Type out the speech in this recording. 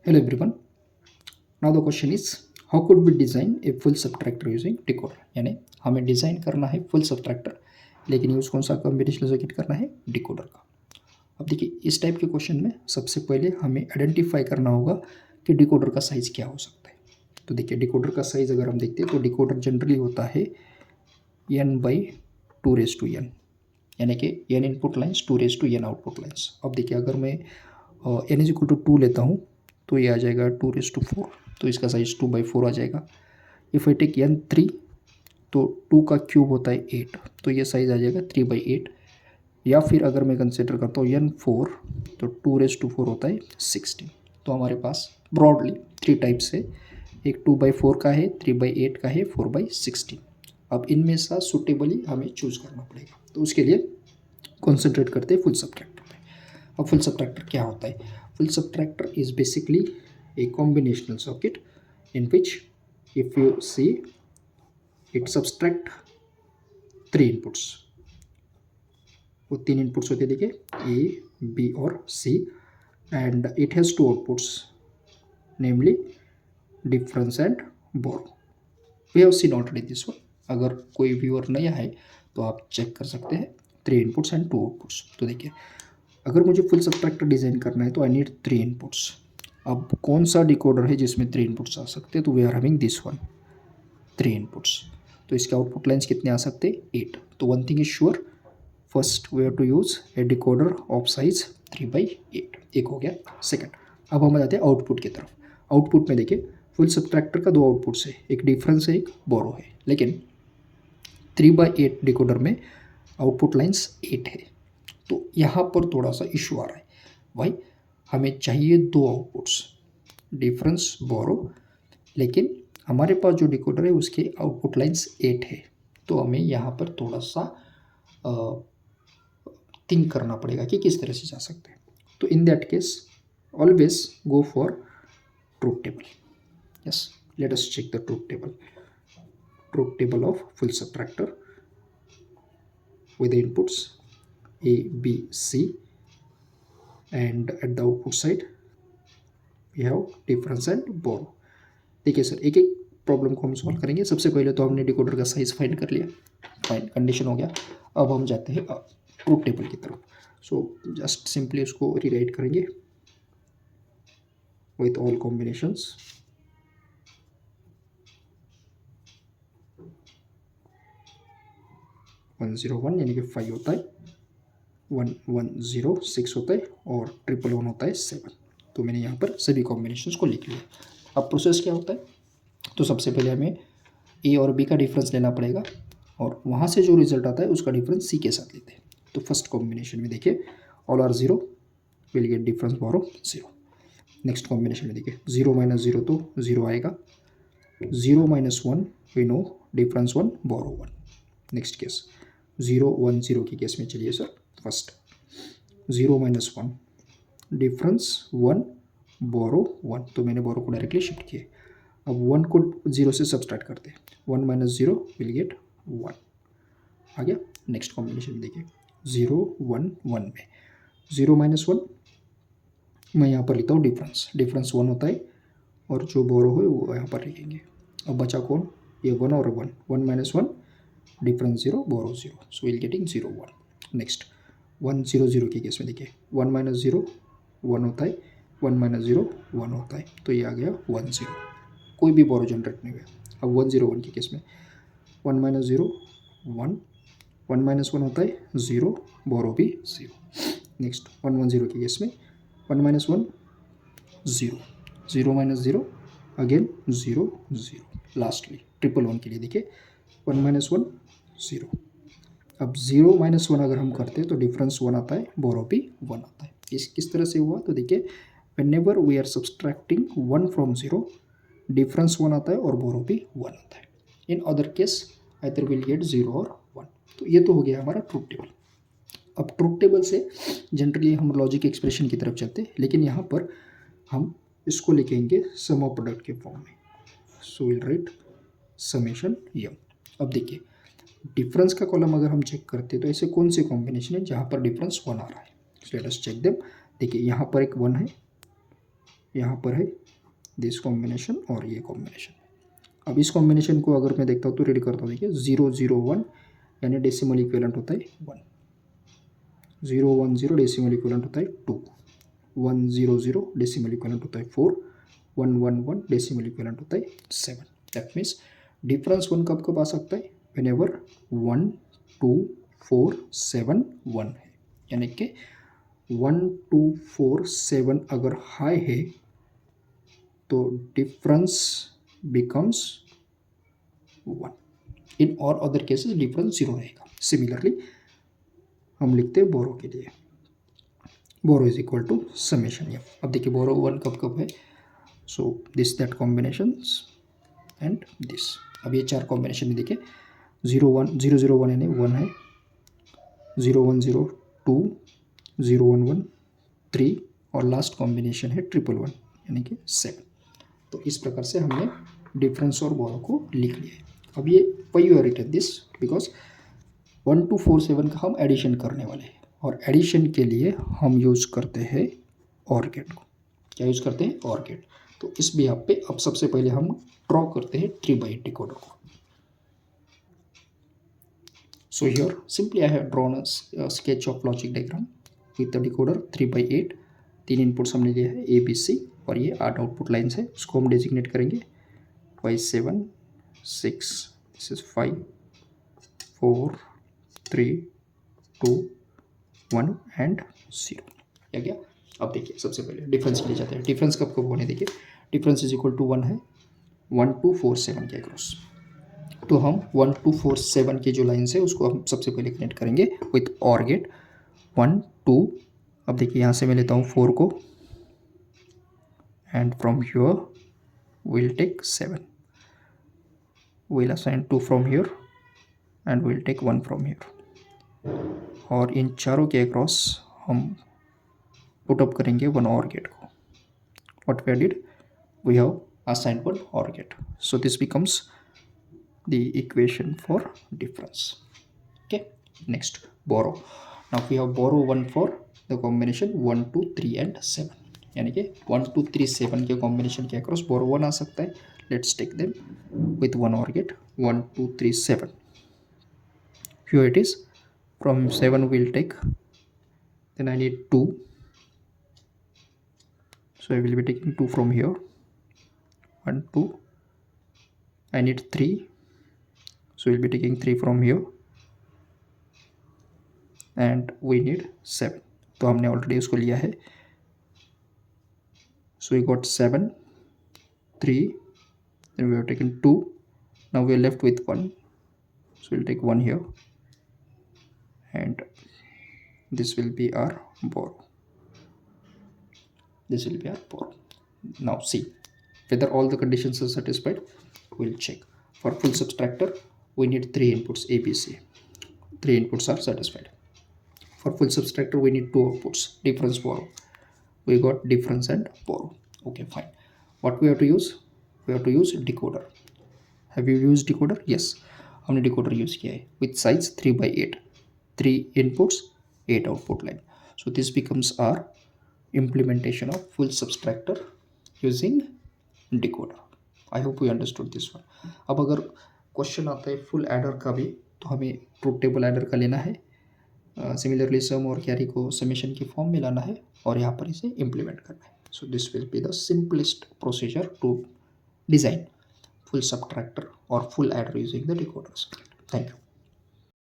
Hello everyone. Now the question is how could we design a full subtractor using decoder? यानी हमें design करना है full subtractor लेकिन use कौन सा कॉम्बिनेशनल सर्किट करना है डिकोडर का। अब देखिए इस टाइप के क्वेश्चन में सबसे पहले हमें आइडेंटिफाई करना होगा कि डिकोडर का साइज़ क्या हो सकता है। तो देखिए डिकोडर का साइज़ अगर हम देखते हैं तो डिकोडर जनरली होता है n/2 यानी कि n input lines 2n output lines. अब देखिए अगर मैं n=2 लेता हूँ तो ये आ जाएगा 2/4, तो इसका साइज 2/4 आ जाएगा। इफ़ आई टेक n3 तो 2 का क्यूब होता है 8, तो ये साइज आ जाएगा 3/8। या फिर अगर मैं कंसिडर करता हूँ n4 तो 2/4 होता है 16। तो हमारे पास ब्रॉडली 3 टाइप्स है, एक 2/4 का है, 3/8 का है, 4/16। अब इनमें से सुटेबली हमें चूज़ करना पड़ेगा, तो उसके लिए कॉन्सेंट्रेट करते हैं फुल सबट्रैक्टर पे। अब फुल सबट्रैक्टर क्या होता है? Full subtractor is basically a combinational circuit in which if you see it subtract 3 inputs। वो 3 इनपुट्स होते हैं, देखिए ए बी और C, and it has 2 outputs namely difference and borrow. We have seen already this one. अगर कोई viewer नया है तो आप चेक कर सकते हैं 3 इनपुट्स एंड 2 आउटपुट्स। तो देखिए अगर मुझे फुल सबट्रैक्टर डिज़ाइन करना है तो आई नीड 3 इनपुट्स। अब कौन सा डिकोडर है जिसमें 3 इनपुट्स आ सकते हैं? तो we are having this one, 3 inputs. तो इसके आउटपुट लाइन्स कितने आ सकते हैं? 8। तो one thing is sure, first we have to use a decoder of size 3/8। एक हो गया। सेकंड, अब हम आ जाते हैं आउटपुट की तरफ। आउटपुट में देखिए फुल सबट्रैक्टर का 2 आउटपुट्स है, एक डिफरेंस है, एक बोरो है, लेकिन 3/8 डिकोडर में आउटपुट लाइन्स 8 है। तो यहाँ पर थोड़ा सा इशू आ रहा है। भाई हमें चाहिए 2 आउटपुट्स, डिफरेंस बोरो, लेकिन हमारे पास जो डिकोडर है उसके आउटपुट लाइन्स 8 है। तो हमें यहाँ पर थोड़ा सा थिंक करना पड़ेगा कि किस तरह से जा सकते हैं। तो in that case always go for truth table. Yes, let us check the truth table. Truth table of full subtractor with the inputs A, B, C, and at the output side we have difference and borrow। देखिए sir एक एक problem को हम solve करेंगे। सबसे पहले तो हमने डिकोडर का साइज फाइंड कर लिया, फाइन कंडीशन हो गया। अब हम जाते हैं ट्रूथ टेबल की तरफ। सो जस्ट सिंपली उसको रीराइट करेंगे विथ ऑल कॉम्बिनेशंस। वन 101 यानी कि 5 होता है, 1106 होता है, और 111 होता है 7। तो मैंने यहाँ पर सभी कॉम्बिनेशंस को लिख लिया। अब प्रोसेस क्या होता है? तो सबसे पहले हमें ए और बी का डिफरेंस लेना पड़ेगा, और वहाँ से जो रिजल्ट आता है उसका डिफरेंस सी के साथ लेते हैं। तो फर्स्ट कॉम्बिनेशन में देखिए all are 0, will get difference borrow 0। Next combination में देखिए 0 - 0 तो 0 आएगा, 0 - 1 we know difference 1 borrow 1। Next case 0 1 0 के केस में चलिए सर। फर्स्ट 0 - 1 डिफरेंस 1 बोरो 1, तो मैंने बोरो को डायरेक्टली शिफ्ट किया। अब 1 को 0 से सब्सट्रैक्ट करते हैं, 1 - 0 विल गेट 1 आ गया। नेक्स्ट कॉम्बिनेशन देखिए 0 1 1 में 0 - 1 मैं यहाँ पर लिखता हूँ डिफरेंस 1 होता है, और जो बोरो है वो यहाँ पर लिखेंगे। अब बचा कौन? ये 1 और 1, 1 - 1 difference 0 borrow 0, so will getting 0 1। Next 1 0 0 के केस में देखिए 1 - 0 1 होता है, 1 - 0 1 होता है, तो ये आ गया 1 0, कोई भी बोरो जनरेट नहीं हुआ। अब 1 0 1 के केस में 1 - 0 1, 1 - 1 होता है 0, बोरो भी 0। नेक्स्ट 1 1 0 के केस में 1 - 1 0, 0 - 0 अगेन 0 0। लास्टली 1 के लिए देखिए 1 - 1 0। अब 0 - 1 अगर हम करते हैं तो डिफरेंस 1 आता है, बोरो भी 1 आता है। किस तरह से हुआ? तो देखिए whenever we are subtracting 1 from 0 difference 1 आता है और बोरो भी 1 आता है। In other case either will get 0 और 1। तो ये तो हो गया हमारा ट्रूथ टेबल। अब ट्रूथ टेबल से जनरली हम लॉजिक एक्सप्रेशन की तरफ चलते हैं, लेकिन यहाँ पर हम इसको लिखेंगे सम ऑफ प्रोडक्ट के फॉर्म में। सो विल राइट समेशन यम। अब देखिए डिफरेंस का कॉलम अगर हम चेक करते हैं तो ऐसे कौन से कॉम्बिनेशन है जहाँ पर डिफरेंस 1 आ रहा है? So let us check them. देखिए यहाँ पर एक 1 है, यहाँ पर है दिस कॉम्बिनेशन और ये कॉम्बिनेशन। अब इस कॉम्बिनेशन को अगर मैं देखता हूँ तो रेडी करता हूँ, देखिए 001 यानी डेसिमल इक्विवेलेंट होता है 1, 010 डेसिमल इक्विवेलेंट होता है 2, 100 डेसिमल इक्विवेलेंट होता है 4, 111 डेसिमल इक्विवेलेंट होता है 7। दैट मीन्स डिफरेंस 1 कब कब आ सकता है, व्हेनेवर 1 2 4 7 1 है, यानी कि 1 2 4 7 अगर हाई है तो डिफरेंस बिकम्स 1। इन और अदर केसेस डिफरेंस 0 रहेगा। सिमिलरली हम लिखते हैं बोरो के लिए, borrow is equal to summation F. अब देखिए बोरो 1 कब कब है, so this that combinations and this. अब ये 4 कॉम्बिनेशन में देखिए 001 यानी 1 है, 010 2, 011 3 और लास्ट कॉम्बिनेशन है 111 यानी कि 7। तो इस प्रकार से हमने डिफरेंस और बोरो को लिख लिया है। अब ये why you are written this because 1 2 4 7 का हम एडिशन करने वाले हैं और एडिशन के लिए हम यूज़ करते हैं और गेट को। क्या यूज़ करते हैं, और गेट। तो इस बिहाफ पे अब सबसे पहले हम ड्रॉ करते हैं 3/8 डिकोडर को। So here simply I have drawn a sketch of logic diagram with the decoder 3/8। 3 inputs हमने लिए है A B C और ये 8 आउटपुट लाइन्स है। उसको हम डेजिग्नेट करेंगे twice 7 6, this is 5 4 3 2 1 एंड 0। क्या गया। अब देखिए सबसे पहले डिफरेंस के लिए जाते हैं। डिफरेंस कब कब होने, देखिए डिफरेंस इज इक्वल टू 1 है 1 2 4 7 के अक्रॉस। तो हम 1 2 4 7 की जो लाइन्स है उसको हम सबसे पहले कनेक्ट करेंगे विथ और गेट 1 2। अब देखिए यहाँ से मैं लेता हूँ 4 को and from here will take 7, will assign 2 from here and will take 1 from here. और इन चारों के अक्रॉस हम पुट अप करेंगे 1 और गेट को। What we did, we have assigned 1 OR gate, so this becomes the equation for difference. Okay, next borrow. Now we have borrow 1 for the combination 1 2 3 and 7, यानी कि 1 2 3 7 के combination के across बोरो 1 आ सकता है। Let's take them with 1 OR gate 1 2 3 7। Here it is, from 7 we'll take, then I need 2, so I will be taking 2 from here, 1 2, I need 3, so we'll be taking 3 from here and we need 7। तो हमने already उसको लिया है, so we got 7 3, then we have taken 2, now we are left with 1, so we'll take 1 here and this will be our borrow, this will be our borrow। Now see whether all the conditions are satisfied, we'll check। For full subtractor we need 3 inputs A B C, 3 inputs are satisfied। For full subtractor we need 2 outputs, difference borrow, we got difference and borrow। Okay fine, what we have to use, we have to use decoder। have you used decoder? Yes, हमने decoder use किया है with size 3/8, 3 inputs 8 output line। so this becomes our implementation of full subtractor using decoder। I hope you understood this one। अब अगर question आता है full adder का भी तो हमें ट्रूथ टेबल एडर का लेना है, सिमिलरली सम और कैरी को समेशन की फॉर्म में लाना है और यहाँ पर इसे इम्प्लीमेंट करना है। So this will be the simplest procedure to design full subtractor or full adder using the decoder circuit। Thank you।